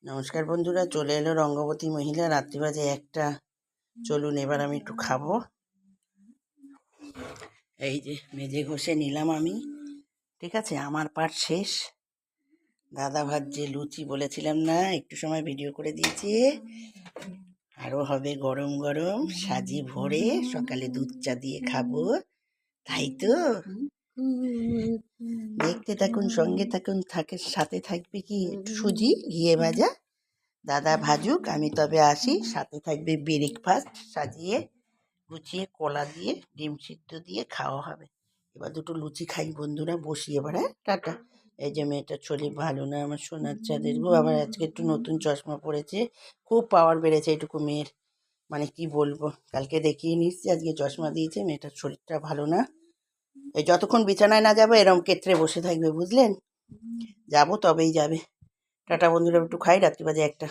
নমস্কার বন্ধুরা, চলে এলো রঙ্গবতী মহিলা। রাত্রি বাজে 1টা। চলুন এবার আমি একটু খাবো। এই যে মেজে ঘষে নিলাম আমি। ঠিক আছে, আমার পাট শেষ। দাদা ভাজছে লুচি, বলেছিলাম না, একটু সময় ভিডিও করে দিয়েছি। আরও হবে গরম গরম সাজি ভরে, সকালে দুধ চা দিয়ে খাবো, তাই তো? দেখতে থাকুন, সঙ্গে থাকুন, সাথে থাকবে কি একটু সুজি ঘিয়ে ভাজা। দাদা ভাজুক, আমি তবে আসি। সাথে থাকবে ব্রেকফাস্ট সাজিয়ে গুছিয়ে, কলা দিয়ে ডিম সিদ্ধ দিয়ে খাওয়া হবে। এবার দুটো লুচি খাই বন্ধুরা, বসি এবার। হ্যাঁ, টাটা। এই যে মেয়েটার শরীর ভালো না, আমার সোনার চাঁদের গো। আবার আজকে একটু নতুন চশমা পড়েছে, খুব পাওয়ার বেড়েছে এটুকু মেয়ের। মানে কি বলবো, কালকে দেখিয়ে নিচ্ছি, আজকে চশমা দিয়েছে। মেয়েটার শরীরটা ভালো না। এই যতক্ষণ বিছানায় না যাবো এরম কেত্রে বসে থাকবে, বুঝলেন? যাবো তবেই যাবে। টাটা বন্ধুরা, একটু খাই, রাত্রি বাজে 1টা।